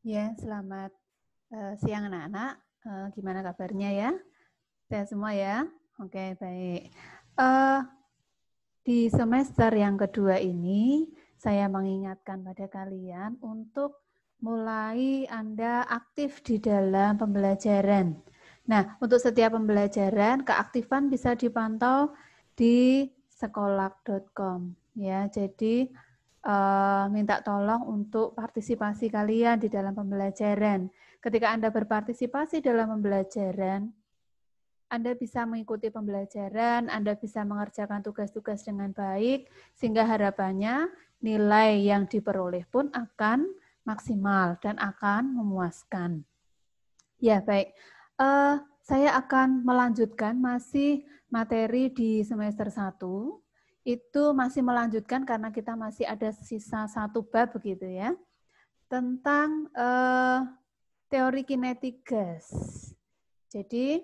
Ya, selamat siang anak-anak. Gimana kabarnya ya? Sehat semua ya? Oke, baik. Di semester yang kedua ini, saya mengingatkan pada kalian untuk mulai Anda aktif di dalam pembelajaran. Nah, untuk setiap pembelajaran, keaktifan bisa dipantau di sekolak.com. Ya, jadi minta tolong untuk partisipasi kalian di dalam pembelajaran. Ketika Anda berpartisipasi dalam pembelajaran, Anda bisa mengikuti pembelajaran, Anda bisa mengerjakan tugas-tugas dengan baik, sehingga harapannya nilai yang diperoleh pun akan maksimal dan akan memuaskan. Ya, baik. Saya akan melanjutkan masih materi di semester 1. Itu masih melanjutkan karena kita masih ada sisa satu bab begitu ya. Tentang teori kinetik gas. Jadi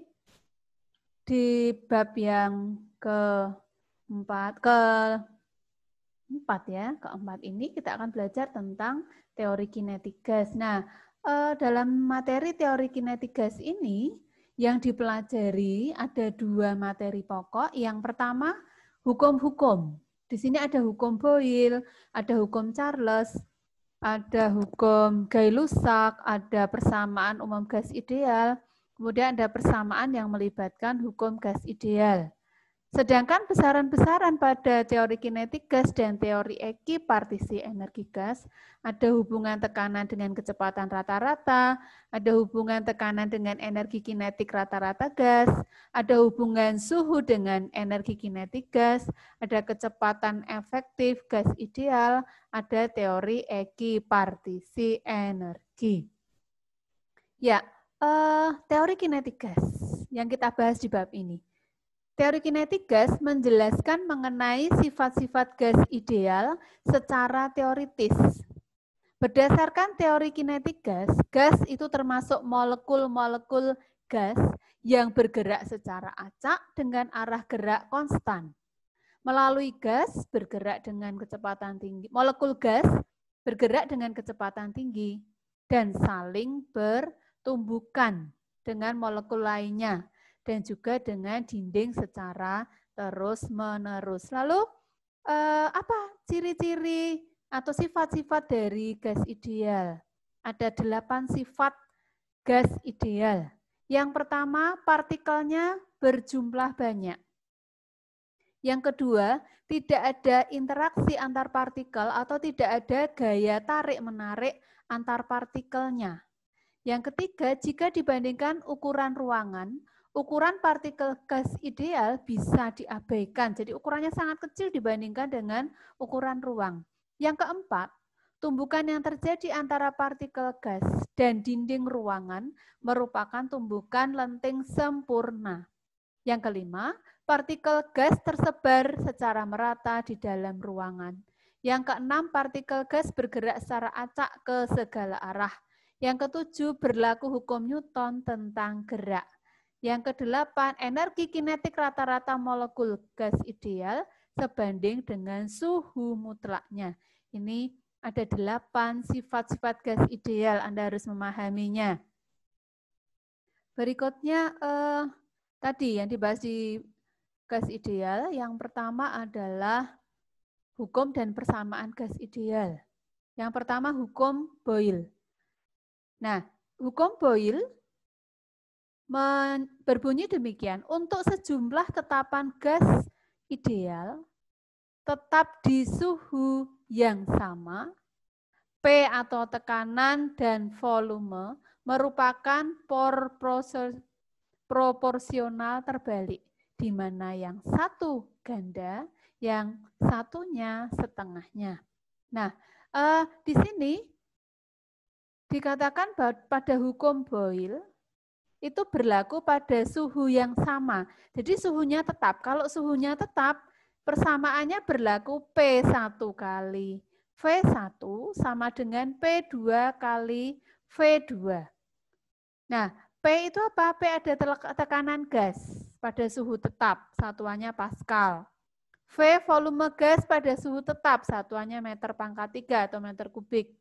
di bab yang keempat ini kita akan belajar tentang teori kinetik gas. Nah, dalam materi teori kinetik gas ini yang dipelajari ada dua materi pokok. Yang pertama, hukum-hukum. Di sini ada hukum Boyle, ada hukum Charles, ada hukum Gay-Lussac, ada persamaan umum gas ideal, kemudian ada persamaan yang melibatkan hukum gas ideal. Sedangkan besaran-besaran pada teori kinetik gas dan teori ekipartisi energi gas ada hubungan tekanan dengan kecepatan rata-rata, ada hubungan tekanan dengan energi kinetik rata-rata gas, ada hubungan suhu dengan energi kinetik gas, ada kecepatan efektif gas ideal, ada teori ekipartisi energi. Ya, teori kinetik gas yang kita bahas di bab ini. Teori kinetik gas menjelaskan mengenai sifat-sifat gas ideal secara teoritis. Berdasarkan teori kinetik gas, gas itu termasuk molekul-molekul gas yang bergerak secara acak dengan arah gerak konstan. Melalui gas bergerak dengan kecepatan tinggi, molekul gas bergerak dengan kecepatan tinggi dan saling bertumbukan dengan molekul lainnya dan juga dengan dinding secara terus-menerus. Lalu apa ciri-ciri atau sifat-sifat dari gas ideal? Ada 8 sifat gas ideal. Yang pertama, partikelnya berjumlah banyak. Yang kedua, tidak ada interaksi antar partikel atau tidak ada gaya tarik-menarik antar partikelnya. Yang ketiga, jika dibandingkan ukuran ruangan, ukuran partikel gas ideal bisa diabaikan. Jadi ukurannya sangat kecil dibandingkan dengan ukuran ruang. Yang keempat, tumbukan yang terjadi antara partikel gas dan dinding ruangan merupakan tumbukan lenting sempurna. Yang kelima, partikel gas tersebar secara merata di dalam ruangan. Yang keenam, partikel gas bergerak secara acak ke segala arah. Yang ketujuh, berlaku hukum Newton tentang gerak. Yang kedelapan, energi kinetik rata-rata molekul gas ideal sebanding dengan suhu mutlaknya. Ini ada 8 sifat-sifat gas ideal, Anda harus memahaminya. Berikutnya, tadi yang dibahas di gas ideal, yang pertama adalah hukum dan persamaan gas ideal. Yang pertama, hukum Boyle. Nah, hukum Boyle berbunyi demikian, untuk sejumlah tetapan gas ideal tetap di suhu yang sama, P atau tekanan dan volume merupakan proporsional terbalik, di mana yang satu ganda, yang satunya setengahnya. Nah, di sini dikatakan bahwa pada hukum Boyle itu berlaku pada suhu yang sama. Jadi suhunya tetap. Kalau suhunya tetap, persamaannya berlaku P1 kali V1 sama dengan P2 kali V2. Nah, P itu apa? P ada tekanan gas pada suhu tetap, satuannya Pascal. V volume gas pada suhu tetap, satuannya meter pangkat 3 atau meter kubik.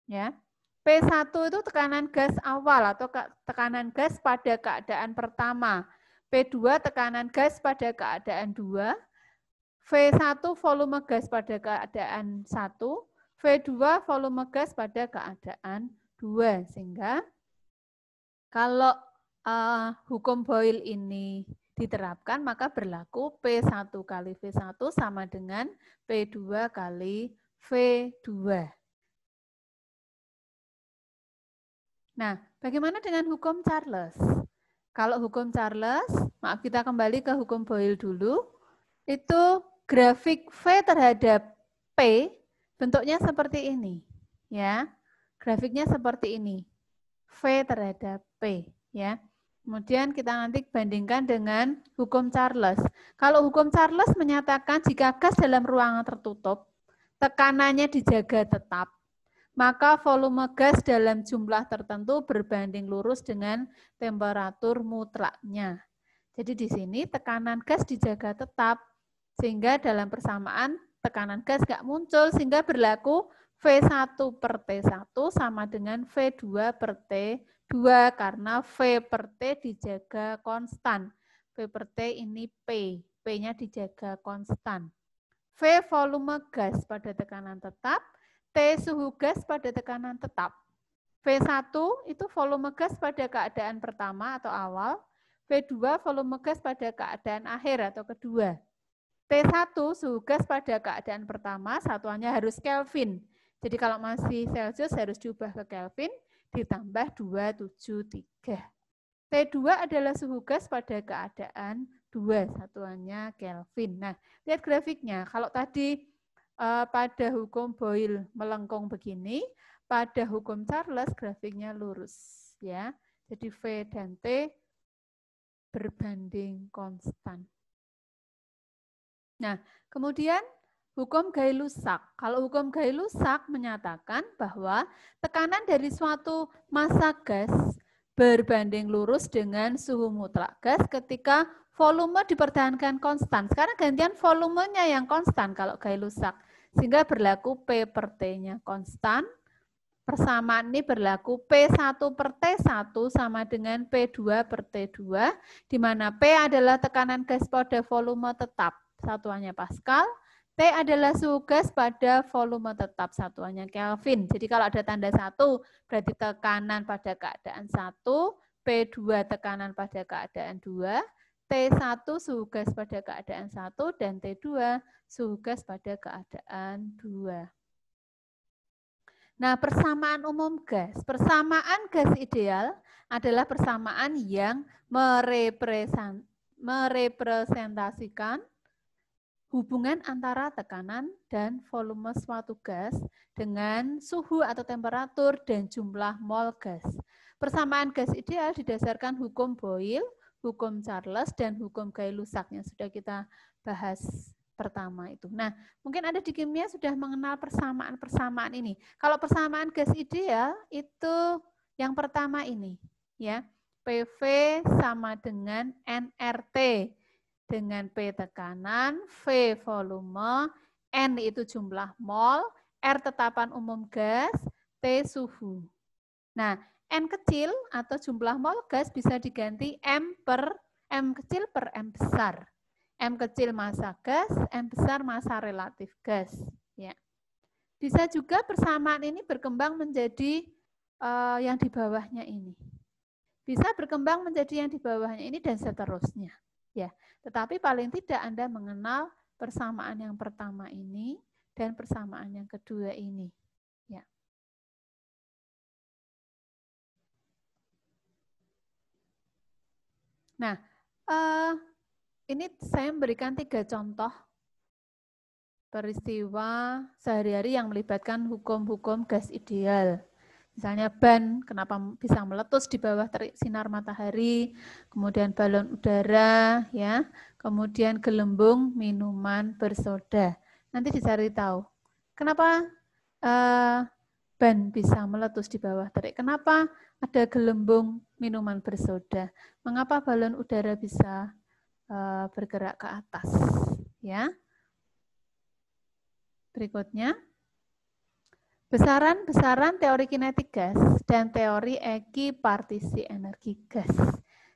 Ya. P1 itu tekanan gas awal atau tekanan gas pada keadaan pertama. P2 tekanan gas pada keadaan 2. V1 volume gas pada keadaan 1. V2 volume gas pada keadaan 2. Sehingga kalau hukum Boyle ini diterapkan, maka berlaku P1 kali V1 sama dengan P2 kali V2. Nah, bagaimana dengan hukum Charles? Kalau hukum Charles, maaf kita kembali ke hukum Boyle dulu, itu grafik V terhadap P bentuknya seperti ini. Ya, grafiknya seperti ini. V terhadap P. Ya. Kemudian kita nanti bandingkan dengan hukum Charles. Kalau hukum Charles menyatakan jika gas dalam ruangan tertutup, tekanannya dijaga tetap, maka volume gas dalam jumlah tertentu berbanding lurus dengan temperatur mutlaknya. Jadi di sini tekanan gas dijaga tetap, sehingga dalam persamaan tekanan gas nggak muncul, sehingga berlaku V1 per T1 sama dengan V2 per T2, karena V per T dijaga konstan. V per T ini P, P-nya dijaga konstan. V volume gas pada tekanan tetap, T suhu gas pada tekanan tetap. V1 itu volume gas pada keadaan pertama atau awal, V2 volume gas pada keadaan akhir atau kedua. T1 suhu gas pada keadaan pertama, satuannya harus Kelvin. Jadi kalau masih Celsius harus diubah ke Kelvin, ditambah 273. T2 adalah suhu gas pada keadaan 2, satuannya Kelvin. Nah, lihat grafiknya. Kalau tadi pada hukum Boyle melengkung begini, pada hukum Charles grafiknya lurus, ya. Jadi V dan T berbanding konstan. Nah, kemudian hukum Gay-Lussac. Kalau hukum Gay-Lussac menyatakan bahwa tekanan dari suatu massa gas berbanding lurus dengan suhu mutlak gas ketika volume dipertahankan konstan. Sekarang gantian volumenya yang konstan kalau Gay-Lussac. Sehingga berlaku P per T-nya konstan. Persamaan ini berlaku P1 per T1 sama dengan P2 per T2, di mana P adalah tekanan gas pada volume tetap, satuannya Pascal. T adalah suhu gas pada volume tetap, satuannya Kelvin. Jadi kalau ada tanda 1, berarti tekanan pada keadaan 1, P2 tekanan pada keadaan 2, T1 suhu gas pada keadaan 1, dan T2 suhu gas pada keadaan 2. Nah, persamaan umum gas. Persamaan gas ideal adalah persamaan yang merepresentasikan hubungan antara tekanan dan volume suatu gas dengan suhu atau temperatur dan jumlah mol gas. Persamaan gas ideal didasarkan hukum Boyle, hukum Charles, dan hukum Gay-Lussac yang sudah kita bahas pertama itu. Nah, mungkin ada di kimia sudah mengenal persamaan-persamaan ini. Kalau persamaan gas ideal itu yang pertama ini, ya. PV sama dengan nRT dengan P tekanan, V volume, N itu jumlah mol, R tetapan umum gas, T suhu. Nah, N kecil atau jumlah mol gas bisa diganti M kecil per M besar. M kecil massa gas, M besar massa relatif gas. Ya. Bisa juga persamaan ini berkembang menjadi yang di bawahnya ini. Bisa berkembang menjadi yang di bawahnya ini dan seterusnya. Ya, tetapi paling tidak Anda mengenal persamaan yang pertama ini dan persamaan yang kedua ini. Ya. Nah, ini saya memberikan 3 contoh peristiwa sehari-hari yang melibatkan hukum-hukum gas ideal. Misalnya ban, kenapa bisa meletus di bawah terik sinar matahari, kemudian balon udara, ya, kemudian gelembung minuman bersoda. Nanti dicari tahu, kenapa ban bisa meletus di bawah terik, kenapa ada gelembung minuman bersoda, mengapa balon udara bisa bergerak ke atas, ya. Berikutnya, Besaran-besaran teori kinetik gas dan teori ekipartisi energi gas.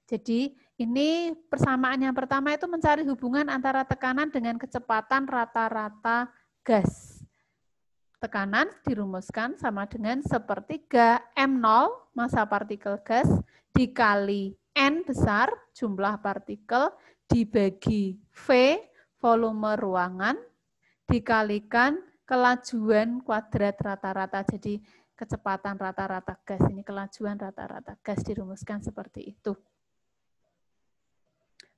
Jadi ini persamaan yang pertama itu mencari hubungan antara tekanan dengan kecepatan rata-rata gas. Tekanan dirumuskan sama dengan sepertiga M0 massa partikel gas dikali N besar jumlah partikel dibagi V volume ruangan dikalikan kelajuan kuadrat rata-rata. Jadi kecepatan rata-rata gas, ini kelajuan rata-rata gas dirumuskan seperti itu.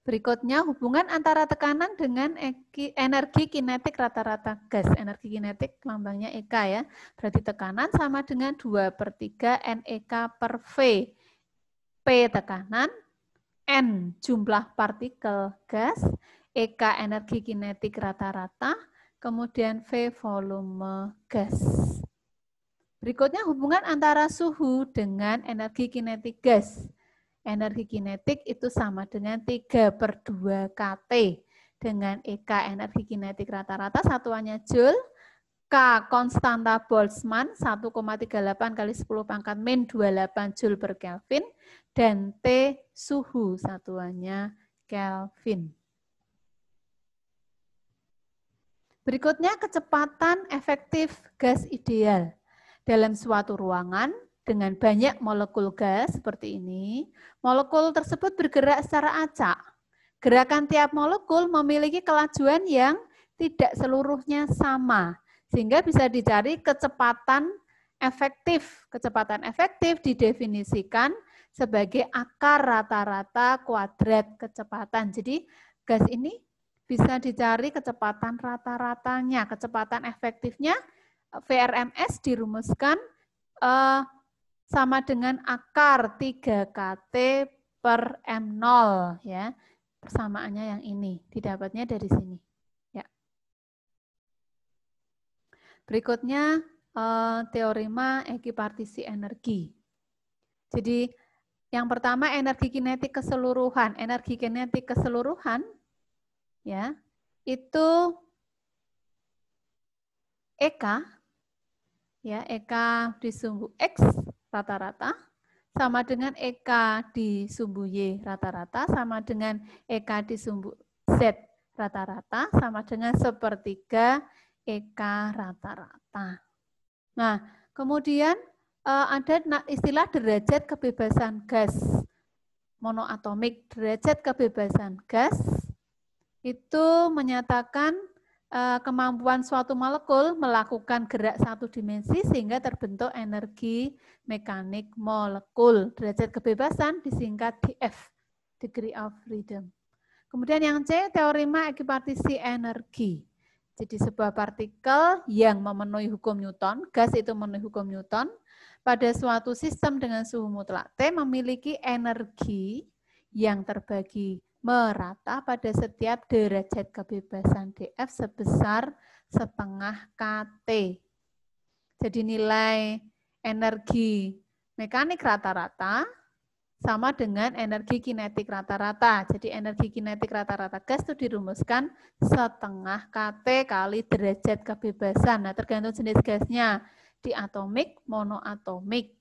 Berikutnya hubungan antara tekanan dengan energi kinetik rata-rata gas. Energi kinetik lambangnya EK ya. Berarti tekanan sama dengan 2/3 NEK per V. P tekanan, N jumlah partikel gas, EK energi kinetik rata-rata, kemudian V volume gas. Berikutnya hubungan antara suhu dengan energi kinetik gas. Energi kinetik itu sama dengan 3/2 kT. Dengan EK energi kinetik rata-rata satuannya Joule, K konstanta Boltzmann 1,38 kali 10 pangkat min 28 Joule per Kelvin, dan T suhu satuannya Kelvin. Berikutnya kecepatan efektif gas ideal. Dalam suatu ruangan dengan banyak molekul gas seperti ini, molekul tersebut bergerak secara acak. Gerakan tiap molekul memiliki kelajuan yang tidak seluruhnya sama, sehingga bisa dicari kecepatan efektif. Kecepatan efektif didefinisikan sebagai akar rata-rata kuadrat kecepatan. Jadi gas ini bisa dicari kecepatan rata-ratanya, kecepatan efektifnya VRMS dirumuskan sama dengan akar 3 kT per M0 ya. Persamaannya yang ini, didapatnya dari sini. Ya. Berikutnya teorema ekipartisi energi. Jadi yang pertama energi kinetik keseluruhan. Energi kinetik keseluruhan ya, itu EK ya, EK di sumbu X rata-rata sama dengan EK di sumbu Y rata-rata sama dengan EK di sumbu Z rata-rata sama dengan sepertiga EK rata-rata. Nah, kemudian ada istilah derajat kebebasan gas monoatomik. Derajat kebebasan gas itu menyatakan kemampuan suatu molekul melakukan gerak satu dimensi sehingga terbentuk energi mekanik molekul. Derajat kebebasan disingkat dF, degree of freedom. Kemudian yang C, teorema ekipartisi energi. Jadi sebuah partikel yang memenuhi hukum Newton, gas itu memenuhi hukum Newton, pada suatu sistem dengan suhu mutlak T memiliki energi yang terbagi merata pada setiap derajat kebebasan dF sebesar setengah kT. Jadi nilai energi mekanik rata-rata sama dengan energi kinetik rata-rata. Jadi energi kinetik rata-rata gas itu dirumuskan setengah kT kali derajat kebebasan. Nah, tergantung jenis gasnya. Diatomik, monoatomik.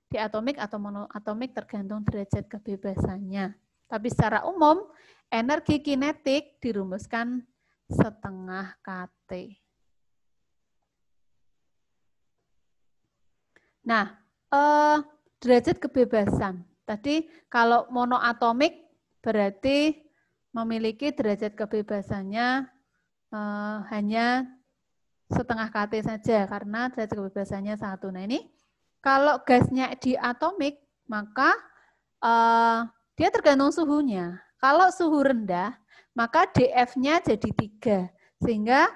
Diatomik atau monoatomik tergantung derajat kebebasannya. Tapi secara umum, energi kinetik dirumuskan setengah kT. Nah, derajat kebebasan. Tadi kalau monoatomik berarti memiliki derajat kebebasannya hanya setengah kT saja karena derajat kebebasannya 1. Nah ini kalau gasnya diatomik maka dia tergantung suhunya. Kalau suhu rendah, maka dF-nya jadi 3. Sehingga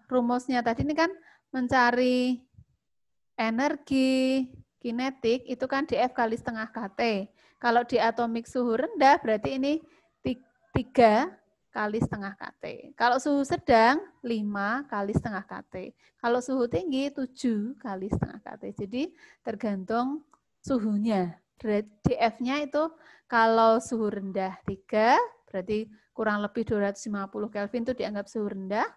rumusnya tadi ini kan mencari energi kinetik, itu kan dF kali setengah kT. Kalau di atomik suhu rendah, berarti ini 3 kali setengah kT. Kalau suhu sedang, 5 kali setengah kT. Kalau suhu tinggi, 7 kali setengah kT. Jadi tergantung suhunya. dF-nya itu kalau suhu rendah 3, berarti kurang lebih 250 Kelvin itu dianggap suhu rendah.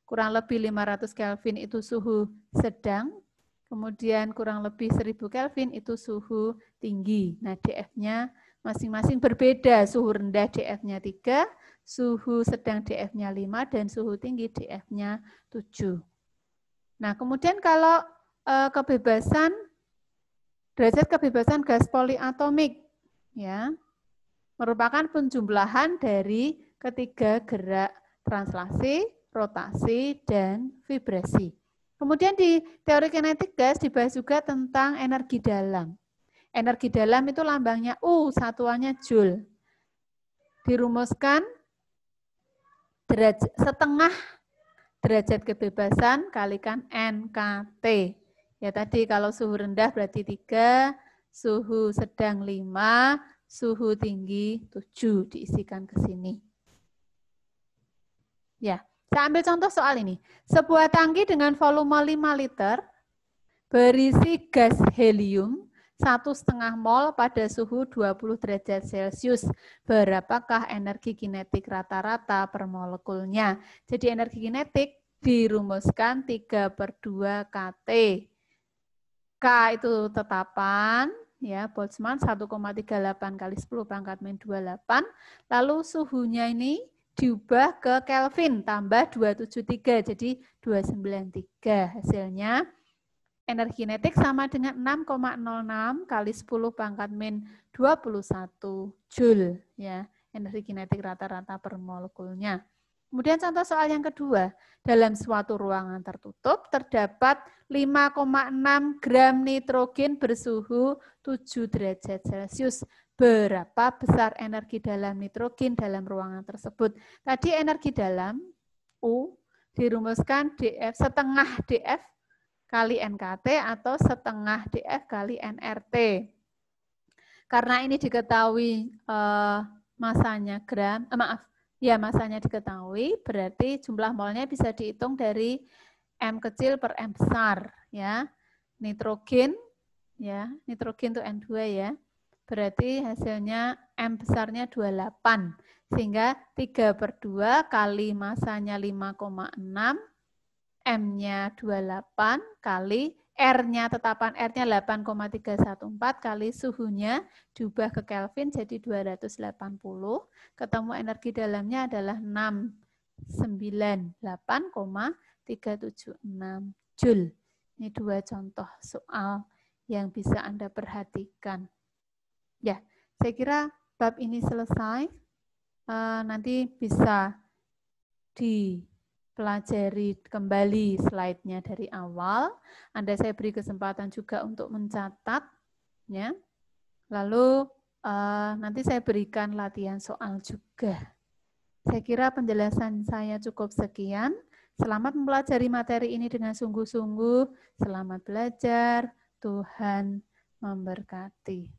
kurang lebih 500 Kelvin itu suhu sedang, kemudian kurang lebih 1000 Kelvin itu suhu tinggi. Nah, DF-nya masing-masing berbeda, suhu rendah DF-nya 3, suhu sedang DF-nya 5, dan suhu tinggi DF-nya 7. Nah, kemudian kalau kebebasan, derajat kebebasan gas poliatomik, ya, merupakan penjumlahan dari ketiga gerak translasi, rotasi, dan vibrasi. Kemudian di teori kinetik gas dibahas juga tentang energi dalam. Energi dalam itu lambangnya U, satuannya Joule. Dirumuskan setengah derajat kebebasan kalikan NKT. Ya tadi kalau suhu rendah berarti 3, suhu sedang 5, suhu tinggi 7 diisikan ke sini. Ya, saya ambil contoh soal ini. Sebuah tangki dengan volume 5 liter berisi gas helium 1,5 mol pada suhu 20 derajat Celcius. Berapakah energi kinetik rata-rata per molekulnya? Jadi energi kinetik dirumuskan 3/2 kT. K itu tetapan, ya Boltzmann 1,38 kali 10 pangkat min 28. Lalu suhunya ini diubah ke Kelvin tambah 273, jadi 293. Hasilnya energi kinetik sama dengan 6,06 kali 10 pangkat min 21 Joule, ya, energi kinetik rata-rata per molekulnya. Kemudian contoh soal yang kedua, dalam suatu ruangan tertutup terdapat 5,6 gram nitrogen bersuhu 7 derajat Celcius. Berapa besar energi dalam nitrogen dalam ruangan tersebut? Tadi energi dalam U dirumuskan DF setengah DF kali NKT atau setengah DF kali nRT. Karena ini diketahui masanya masanya diketahui, berarti jumlah molnya bisa dihitung dari M kecil per M besar, ya. Nitrogen, ya, nitrogen itu N2 ya. Berarti hasilnya M besarnya 28, sehingga 3/2 kali masanya 5,6, M-nya 28 kali R-nya, tetapan R-nya 8,314 kali suhunya diubah ke Kelvin jadi 280. Ketemu energi dalamnya adalah 698,376 Joule. Ini dua contoh soal yang bisa Anda perhatikan. Ya, saya kira bab ini selesai. Nanti bisa dipelajari kembali slide-nya dari awal. Anda saya beri kesempatan juga untuk mencatat, ya. Lalu nanti saya berikan latihan soal juga. Saya kira penjelasan saya cukup sekian. Selamat mempelajari materi ini dengan sungguh-sungguh. Selamat belajar. Tuhan memberkati.